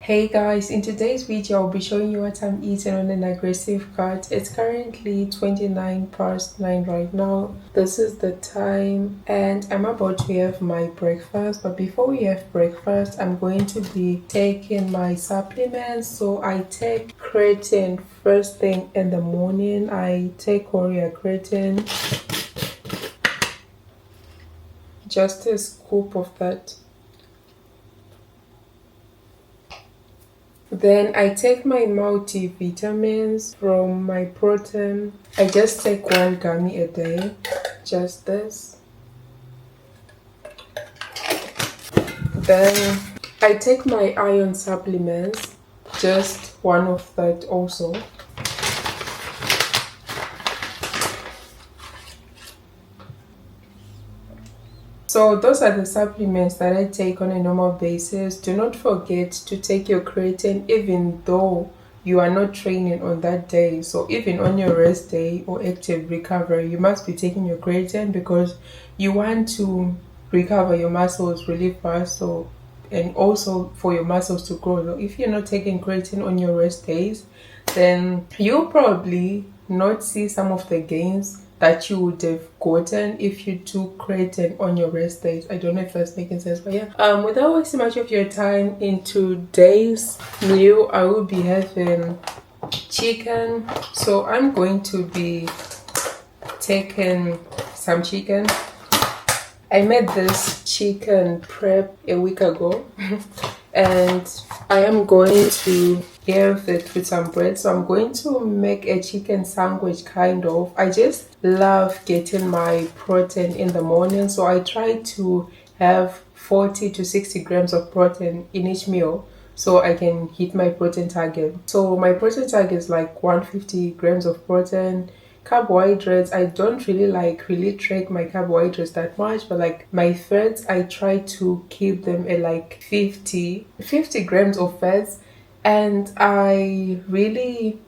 Hey guys, in today's video I'll be showing you what I'm eating on an aggressive cut. It's currently 29 past 9 right now. This is the time and I'm about to have my breakfast, but before we have breakfast I'm going to be taking my supplements. So I take creatine first thing in the morning. I take creatine, just a scoop of that. Then I take my multivitamins from my protein. I just take one gummy a day, just this. Then I take my iron supplements, just one of that also. So those are the supplements that I take on a normal basis. Do not forget to take your creatine even though you are not training on that day. So even on your rest day or active recovery, you must be taking your creatine because you want to recover your muscles really fast. So and also for your muscles to grow. So if you're not taking creatine on your rest days, then you'll probably not see some of the gains that you would have gotten if you took creatine on your rest days. I don't know if that's making sense, but yeah. Without wasting much of your time, in today's meal I will be having chicken. So I'm going to be taking some chicken. I made this chicken prep a week ago and I am going to have it with some bread. So I'm going to make a chicken sandwich kind of. I just love getting my protein in the morning, so I try to have 40 to 60 grams of protein in each meal so I can hit my protein target. So my protein target is like 150 grams of protein. Carbohydrates, I don't really track my carbohydrates that much, but like my fats, I try to keep them at like 50 grams of fats. And I really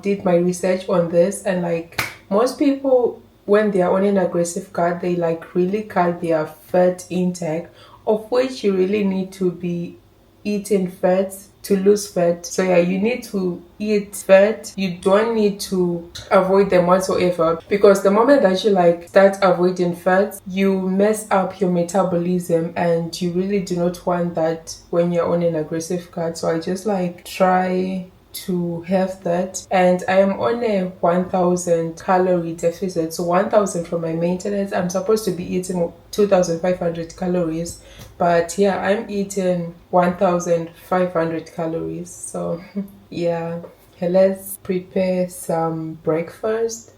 did my research on this, and like most people when they are on an aggressive cut, they like really cut their fat intake, of which you really need to be eating fats to lose fat. So yeah, you need to eat fat. You don't need to avoid them whatsoever, because the moment that you like start avoiding fat, you mess up your metabolism, and you really do not want that when you're on an aggressive cut. So I just like try to have that, and I am on a 1000 calorie deficit. So 1000 from my maintenance, I'm supposed to be eating 2500 calories, but yeah, I'm eating 1500 calories. So yeah, let's prepare some breakfast.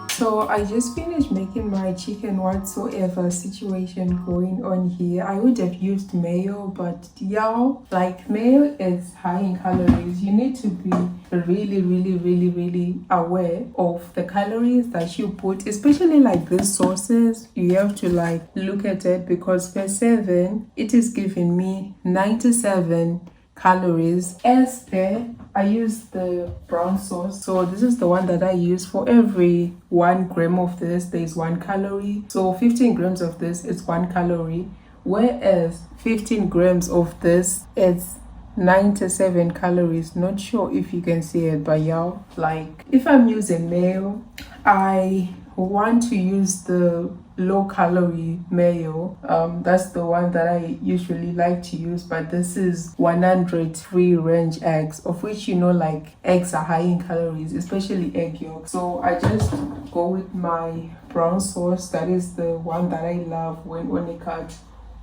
So I just finished making my chicken whatsoever situation going on here. I would have used mayo, but y'all, like mayo is high in calories. You need to be really aware of the calories that you put, especially like these sauces. You have to like look at it, because per 7 it is giving me 97 calories. As per, I use the brown sauce, so this is the one that I use. For every 1 gram of this there is 1 calorie, so 15 grams of this is 1 calorie, whereas 15 grams of this is 97 calories. Not sure if you can see it, but y'all, like if I'm using mayo, I want to use the low calorie mayo, that's the one that I usually like to use, but this is 100 free range eggs, of which like eggs are high in calories, especially egg yolk. So I just go with my brown sauce, that is the one that I love when on a cut,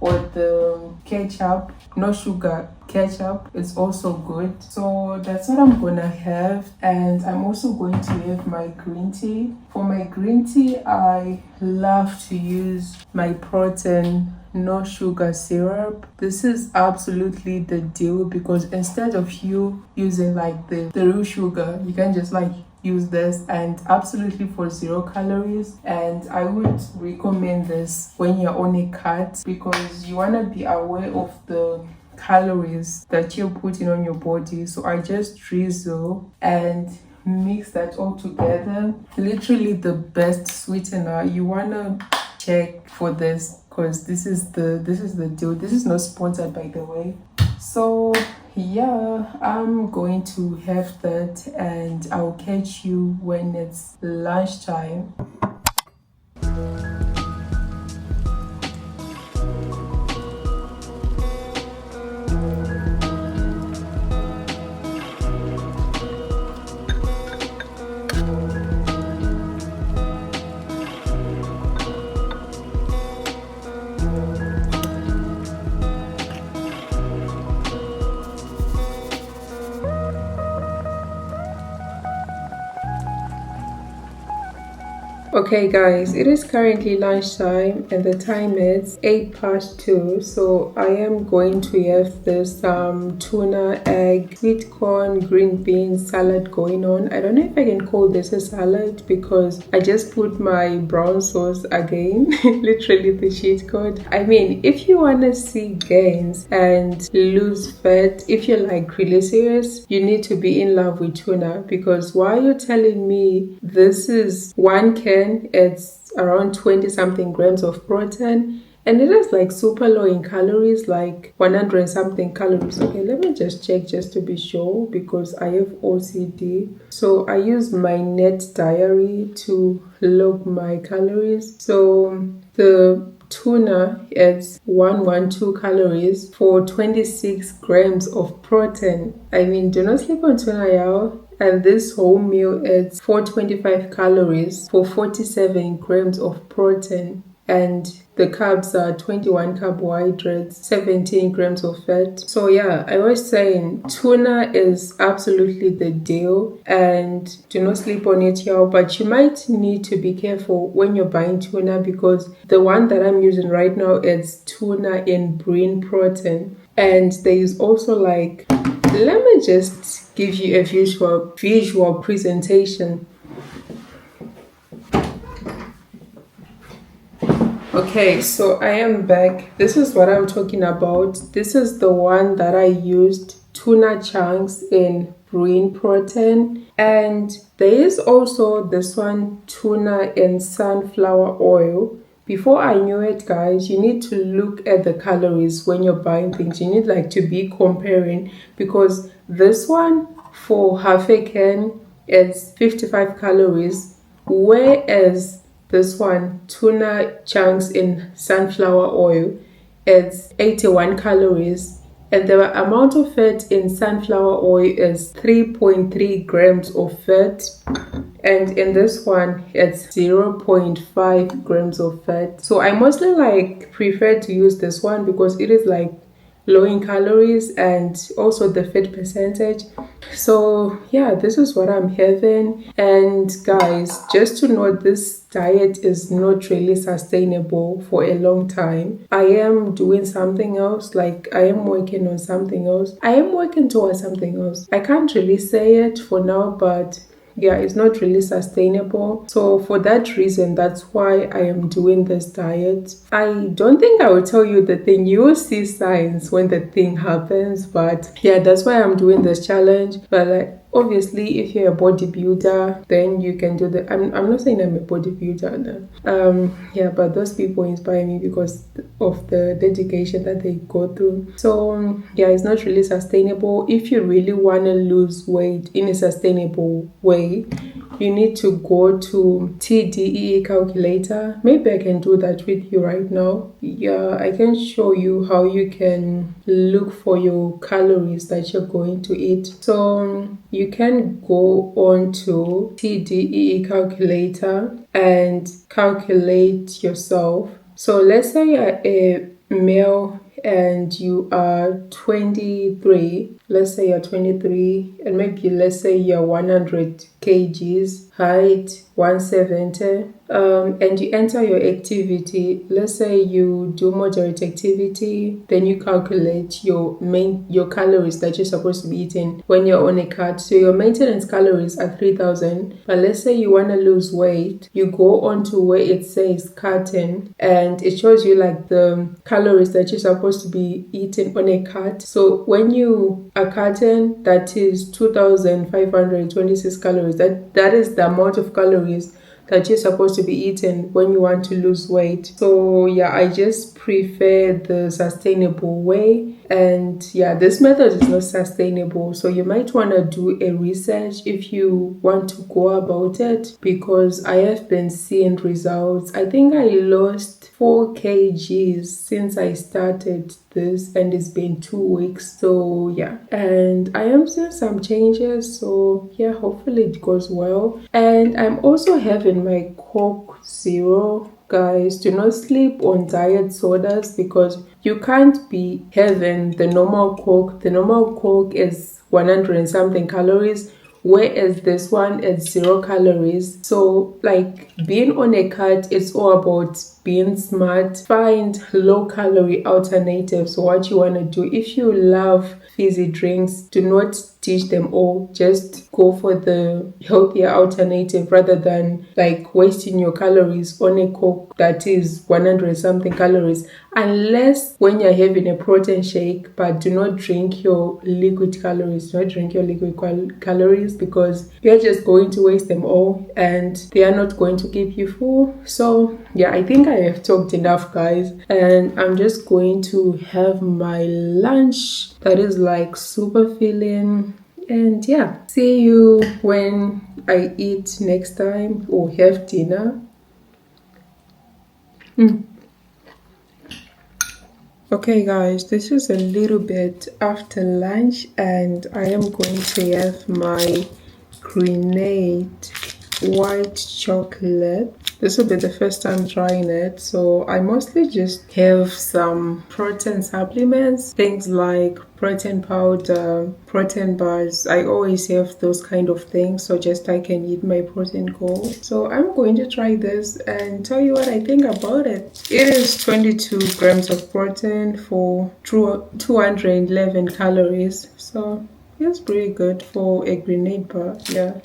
or the ketchup, no sugar ketchup, is also good. So that's what I'm gonna have. And I'm also going to have my green tea. For my green tea, I love to use my protein no sugar syrup. This is absolutely the deal, because instead of you using like the real sugar, you can just like use this, and absolutely for 0 calories. And I would recommend this when you're on a cut, because you want to be aware of the calories that you're putting on your body. So I just drizzle and mix that all together. Literally the best sweetener. You want to check for this, because this is the deal. This is not sponsored, by the way. So yeah, I'm going to have that, and I'll catch you when it's lunchtime. Okay guys, it is currently lunchtime and the time is 2:08. So I am going to have this tuna, egg, sweet corn, green beans salad going on. I don't know if I can call this a salad, because I just put my brown sauce again, literally the cheat code. I mean, if you want to see gains and lose fat, if you're like really serious, you need to be in love with tuna, because why are you telling me this is 1 can, it's around 20 something grams of protein, and it is like super low in calories, like 100 something calories. Okay, let me just check just to be sure, because I have OCD. So I use my net diary to log my calories. So the tuna, it's 112 calories for 26 grams of protein. I mean, do not sleep on tuna, y'all. And this whole meal is 425 calories for 47 grams of protein. And the carbs are 21 carbohydrates, 17 grams of fat. So yeah, I was saying tuna is absolutely the deal, and do not sleep on it, y'all. But you might need to be careful when you're buying tuna, because the one that I'm using right now is tuna in brain protein. And there is also like, let me just give you a visual presentation. Okay, so I am back. This is what I'm talking about. This is the one that I used, tuna chunks in brain protein. And there is also this one, tuna in sunflower oil. Before I knew it, guys, you need to look at the calories when you're buying things. You need like to be comparing, because this one for half a can is 55 calories, whereas this one, tuna chunks in sunflower oil, is 81 calories. And the amount of fat in sunflower oil is 3.3 grams of fat. And in this one, it's 0.5 grams of fat. So I mostly like prefer to use this one, because it is like low in calories and also the fat percentage. So yeah, this is what I'm having. And guys, just to note, this diet is not really sustainable for a long time. I am doing something else, like I am working on something else. I am working towards something else. I can't really say it for now, but yeah, it's not really sustainable. So for that reason, that's why I am doing this diet. I don't think I will tell you the thing. You will see signs when the thing happens. But yeah, that's why I'm doing this challenge. But like, obviously, if you're a bodybuilder, then you can do that. I'm not saying I'm a bodybuilder. Yeah, but those people inspire me because of the dedication that they go through. So yeah, it's not really sustainable. If you really want to lose weight in a sustainable way, you need to go to TDEE calculator. Maybe I can do that with you right now. Yeah, I can show you how you can look for your calories that you're going to eat. So you can go on to TDEE calculator and calculate yourself. So let's say you're a male and you are 23. Let's say you're 23 and maybe let's say you're 100 kgs, height 170, and you enter your activity. Let's say you do moderate activity, then you calculate your calories that you're supposed to be eating when you're on a cut. So your maintenance calories are 3,000, but let's say you want to lose weight, you go on to where it says cutting and it shows you like the calories that you're supposed to be eating on a cut. So when you are cutting, that is 2,526 calories. That is the amount of calories that you're supposed to be eating when you want to lose weight. So yeah, I just prefer the sustainable way. And yeah, this method is not sustainable. So you might want to do a research if you want to go about it, because I have been seeing results. I think I lost 4 kgs since I started this, and it's been 2 weeks. So yeah, and I am seeing some changes. So yeah, hopefully it goes well. And I'm also having my Coke Zero. Guys, do not sleep on diet sodas, because you can't be having the normal Coke. The normal Coke is 100 and something calories, whereas this one is 0 calories. So like being on a cut, it's all about being smart. Find low calorie alternatives. So what you want to do, if you love fizzy drinks, do not teach them all. Just go for the healthier alternative rather than like wasting your calories on a Coke that is 100 something calories, unless when you're having a protein shake. But do not drink your liquid calories. Do not drink your liquid calories, because you're just going to waste them all and they are not going to keep you full. So yeah, I think I have talked enough, guys, and I'm just going to have my lunch that is like super filling. And yeah, see you when I eat next time or have dinner. Okay guys, this is a little bit after lunch and I am going to have my grenade white chocolate. This will be the first time trying it, so I mostly just have some protein supplements, things like protein powder, protein bars. I always have those kind of things, so just I can eat my protein gold. So I'm going to try this and tell you what I think about it. It is 22 grams of protein for 211 calories, so it's pretty good for a grenade bar. Yeah.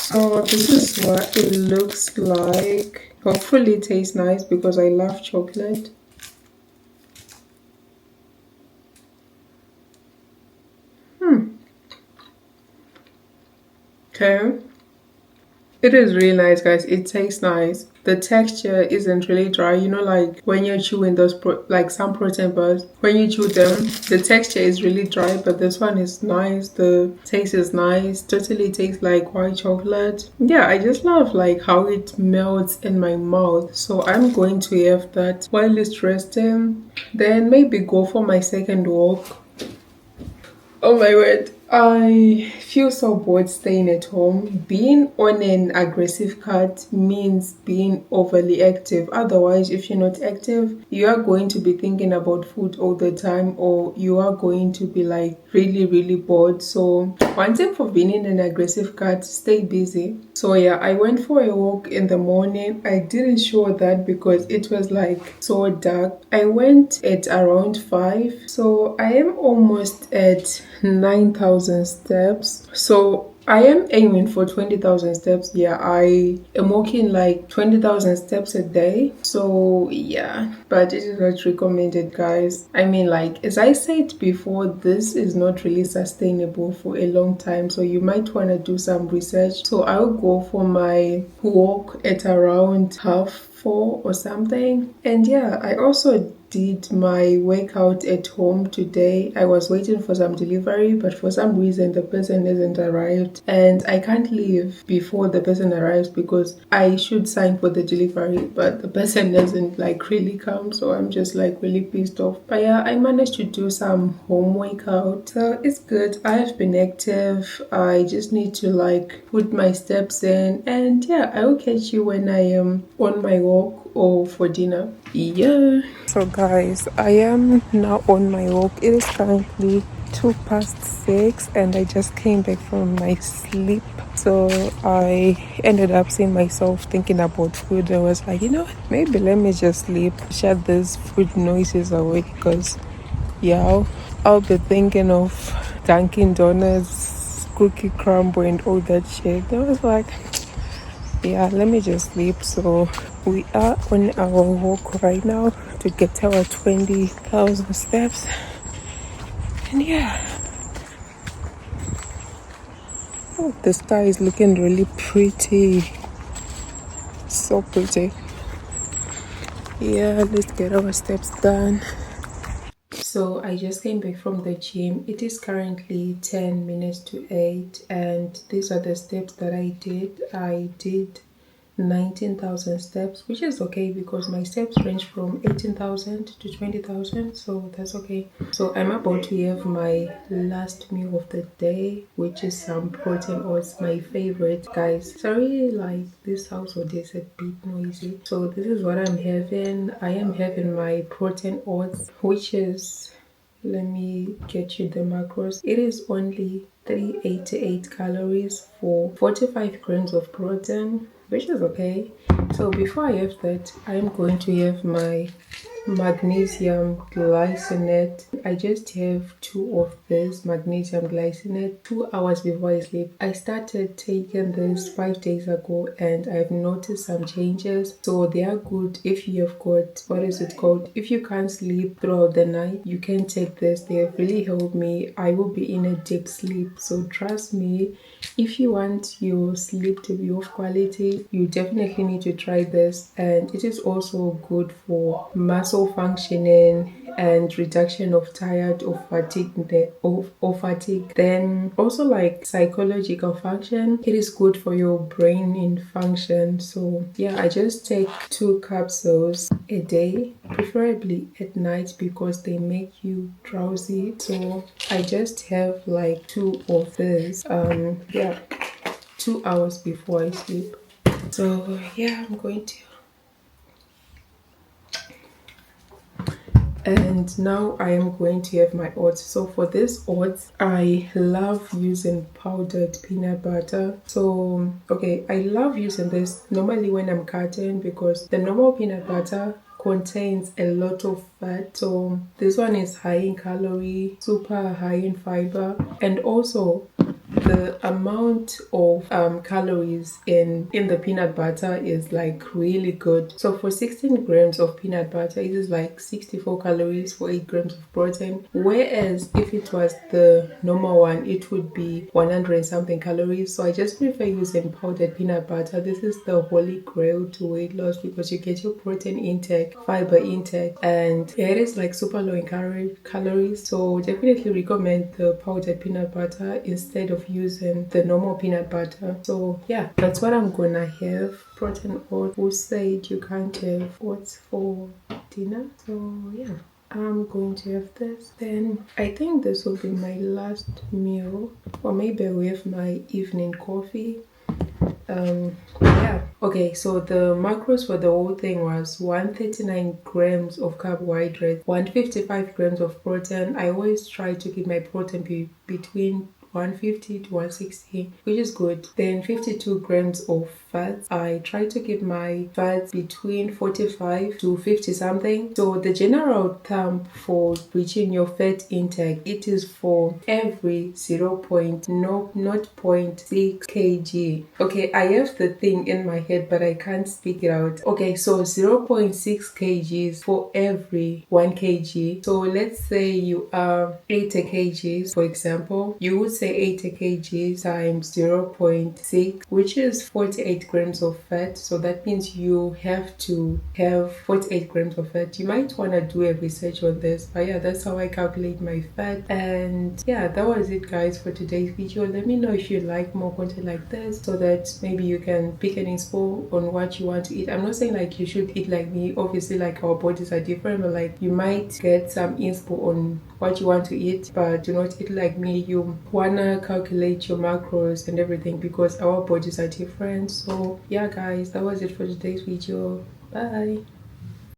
So this is what it looks like. Hopefully it tastes nice, because I love chocolate. Okay. It is really nice, guys. It tastes nice. The texture isn't really dry. You know, like when you're chewing those, like some protein bars, when you chew them, the texture is really dry, but this one is nice. The taste is nice. Totally tastes like white chocolate. Yeah, I just love like how it melts in my mouth. So I'm going to have that while it's resting. Then maybe go for my second walk. Oh my word. I feel so bored staying at home. Being on an aggressive cut means being overly active. Otherwise, if you're not active, you are going to be thinking about food all the time, or you are going to be like really, really bored. So one tip for being in an aggressive cut, stay busy. So yeah, I went for a walk in the morning. I didn't show that because it was like so dark. I went at around 5. So I am almost at 9,000 steps. So I am aiming for 20,000 steps. Yeah, I am walking like 20,000 steps a day. So yeah, but it is not recommended, guys. I mean, like as I said before, this is not really sustainable for a long time. So you might want to do some research. So I'll go for my walk at around 3:30 or something. And yeah, I also did my workout at home today. I was waiting for some delivery, but for some reason the person hasn't arrived, and I can't leave before the person arrives because I should sign for the delivery, but the person doesn't like really come, so I'm just like really pissed off. But yeah, I managed to do some home workout, so it's good. I have been active. I just need to like put my steps in, and yeah, I will catch you when I am on my walk or for dinner. Yeah. So guys, I am now on my walk. It is currently 6:02 and I just came back from my sleep. So I ended up seeing myself thinking about food. I was like, you know what, maybe let me just sleep, shut these food noises away, because yeah, I'll be thinking of Dunkin' Donuts, cookie crumble and all that shit. I was like, yeah, let me just sleep. So we are on our walk right now to get our 20,000 steps. And yeah, oh, the sky is looking really pretty. So pretty. Yeah, let's get our steps done. So I just came back from the gym. It is currently 10 minutes to 8, and these are the steps that I did. I did 19,000 steps, which is okay because my steps range from 18,000 to 20,000, so that's okay. So I'm about to have my last meal of the day, which is some protein oats, my favorite. Guys, sorry like this household is a bit noisy. So this is what I'm having. I am having my protein oats, which is, let me get you the macros. It is only 388 calories for 45 grams of protein, which is okay. So before I have that, I'm going to have my magnesium glycinate. I just have 2 of this magnesium glycinate 2 hours before I sleep. I started taking this 5 days ago and I've noticed some changes. So they are good if you have got, what is it called, if you can't sleep throughout the night, you can take this. They have really helped me. I will be in a deep sleep, so trust me, if you want your sleep to be of quality, you definitely need to try this. And it is also good for muscle functioning and reduction of tired or fatigue. Then also like psychological function, it is good for your brain in function. So yeah, I just take 2 capsules a day, preferably at night because they make you drowsy. So I just have like 2 of this yeah, 2 hours before I sleep. So yeah, I'm going to, and now I am going to have my oats. So for this oats, I love using powdered peanut butter. So okay, I love using this normally when I'm cutting because the normal peanut butter contains a lot of fat. So this one is high in calorie, super high in fiber, and also the amount of calories in the peanut butter is like really good. So for 16 grams of peanut butter, it is like 64 calories for 8 grams of protein, whereas if it was the normal one, it would be 100 and something calories. So I just prefer using powdered peanut butter. This is the holy grail to weight loss because you get your protein intake, fiber intake, and it is like super low in calories. So definitely recommend the powdered peanut butter instead of using the normal peanut butter. So yeah, that's what I'm gonna have. Protein oats. Who said you can't have oats for dinner? So yeah, I'm going to have this. Then I think this will be my last meal, or maybe I'll have my evening coffee. Yeah, okay, so the macros for the whole thing was 139 grams of carbohydrates, 155 grams of protein. I always try to keep my protein between 150 to 160, which is good. Then 52 grams of fats. I try to keep my fats between 45 to 50 something. So the general thumb for reaching your fat intake, it is for every 0.6 kg. Okay, I have the thing in my head but I can't speak it out. Okay, so 0.6 kgs for every 1 kg. So let's say you are 80 kgs, for example, you would say say 80 kg times 0.6, which is 48 grams of fat. So that means you have to have 48 grams of fat. You might want to do a research on this, but yeah, that's how I calculate my fat. And yeah, that was it guys for today's video. Let me know if you like more content like this, so that maybe you can pick an inspo on what you want to eat. I'm not saying like you should eat like me. Obviously, like our bodies are different, but like you might get some inspo on what you want to eat, but do not eat like me. You wanna calculate your macros and everything because our bodies are different. So yeah guys, that was it for today's video. Bye.